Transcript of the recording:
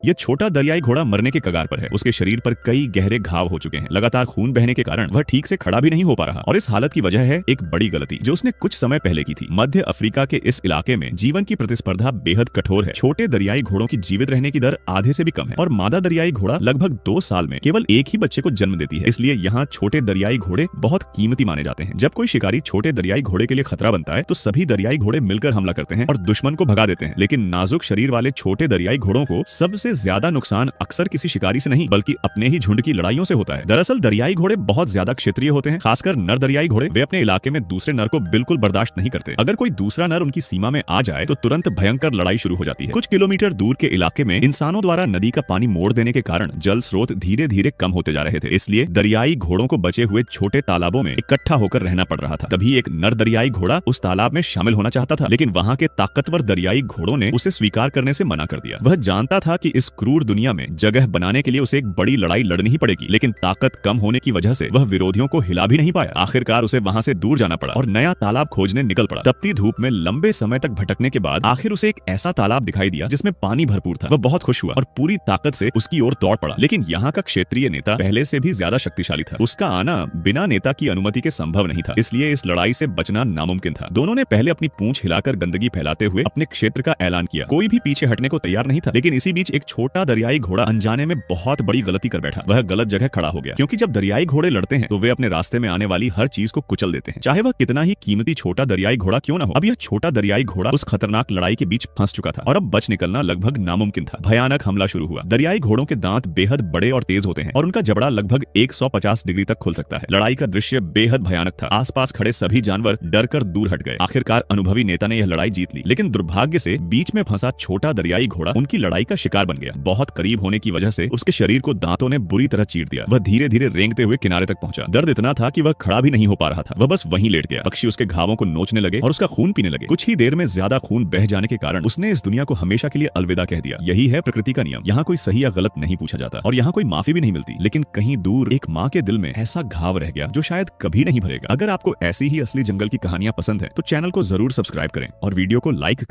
ये छोटा दरियाई घोड़ा मरने के कगार पर है। उसके शरीर पर कई गहरे घाव हो चुके हैं। लगातार खून बहने के कारण वह ठीक से खड़ा भी नहीं हो पा रहा और इस हालत की वजह है एक बड़ी गलती जो उसने कुछ समय पहले की थी। मध्य अफ्रीका के इस इलाके में जीवन की प्रतिस्पर्धा बेहद कठोर है। छोटे दरियाई घोड़ों की जीवित रहने की दर आधे से भी कम है और मादा दरियाई घोड़ा लगभग 2 साल में केवल एक ही बच्चे को जन्म देती है। इसलिए यहाँ छोटे दरियाई घोड़े बहुत कीमती माने जाते हैं। जब कोई शिकारी छोटे दरियाई घोड़े के लिए खतरा बनता है तो सभी दरियाई घोड़े मिलकर हमला करते हैं और दुश्मन को भगा देते हैं। लेकिन नाजुक शरीर वाले छोटे दरियाई घोड़ों को सबसे ज्यादा नुकसान अक्सर किसी शिकारी से नहीं बल्कि अपने ही झुंड की लड़ाइयों से होता है। दरअसल दरियाई घोड़े बहुत ज्यादा क्षेत्रीय होते हैं, खासकर नर दरियाई घोड़े। वे अपने इलाके में दूसरे नर को बिल्कुल बर्दाश्त नहीं करते। अगर कोई दूसरा नर उनकी सीमा में आ जाए तो तुरंत भयंकर लड़ाई शुरू हो जाती है। कुछ किलोमीटर दूर के इलाके में इंसानों द्वारा नदी का पानी मोड़ देने के कारण जल स्रोत धीरे धीरे कम होते जा रहे थे। इसलिए दरियाई घोड़ों को बचे हुए छोटे तालाबों में इकट्ठा होकर रहना पड़ रहा था। तभी एक नर दरियाई घोड़ा उस तालाब में शामिल होना चाहता था, लेकिन वहाँ के ताकतवर दरियाई घोड़ों ने उसे स्वीकार करने से मना कर दिया। वह जानता था कि इस क्रूर दुनिया में जगह बनाने के लिए उसे एक बड़ी लड़ाई लड़नी ही पड़ेगी, लेकिन ताकत कम होने की वजह से वह विरोधियों को हिला भी नहीं पाया। आखिरकार उसे वहाँ से दूर जाना पड़ा और नया तालाब खोजने निकल पड़ा। तपती धूप में लंबे समय तक भटकने के बाद आखिर उसे एक ऐसा तालाब दिखाई दिया जिसमें पानी भरपूर था। वह बहुत खुश हुआ और पूरी ताकत से उसकी ओर दौड़ पड़ा। लेकिन यहाँ का क्षेत्रीय नेता पहले से भी ज्यादा शक्तिशाली था। उसका आना बिना नेता की अनुमति के संभव नहीं था, इसलिए इस लड़ाई से बचना नामुमकिन था। दोनों ने पहले अपनी पूंछ हिलाकर गंदगी फैलाते हुए अपने क्षेत्र का ऐलान किया। कोई भी पीछे हटने को तैयार नहीं था, लेकिन इसी बीच एक छोटा दरियाई घोड़ा अनजाने में बहुत बड़ी गलती कर बैठा। वह गलत जगह खड़ा हो गया, क्योंकि जब दरियाई घोड़े लड़ते हैं तो वे अपने रास्ते में आने वाली हर चीज को कुचल देते हैं, चाहे वह कितना ही कीमती छोटा दरियाई घोड़ा क्यों न हो। अब यह छोटा दरियाई घोड़ा उस खतरनाक लड़ाई के बीच फंस चुका था और अब बच निकलना लगभग नामुमकिन था। भयानक हमला शुरू हुआ। दरियाई घोड़ों के दांत बेहद बड़े और तेज होते हैं और उनका जबड़ा लगभग 150 डिग्री तक खुल सकता है। लड़ाई का दृश्य बेहद भयानक था। आसपास खड़े सभी जानवर डरकर दूर हट गए। आखिरकार अनुभवी नेता ने यह लड़ाई जीत ली, लेकिन दुर्भाग्य से बीच में फंसा छोटा दरियाई घोड़ा उनकी लड़ाई का शिकार बन गया। बहुत करीब होने की वजह से उसके शरीर को दांतों ने बुरी तरह चीर दिया। वह धीरे धीरे रेंगते हुए किनारे तक पहुंचा। दर्द इतना था कि वह खड़ा भी नहीं हो पा रहा था। वह बस वहीं लेट गया। पक्षी उसके घावों को नोचने लगे और उसका खून पीने लगे। कुछ ही देर में ज्यादा खून बह जाने के कारण उसने इस दुनिया को हमेशा के लिए अलविदा कह दिया। यही है प्रकृति का नियम। यहाँ कोई सही या गलत नहीं पूछा जाता और यहाँ कोई माफी भी नहीं मिलती। लेकिन कहीं दूर एक माँ के दिल में ऐसा घाव रह गया जो शायद कभी नहीं भरेगा। अगर आपको ऐसी ही असली जंगल की कहानियां पसंद है तो चैनल को जरूर सब्सक्राइब करें और वीडियो को लाइक करें।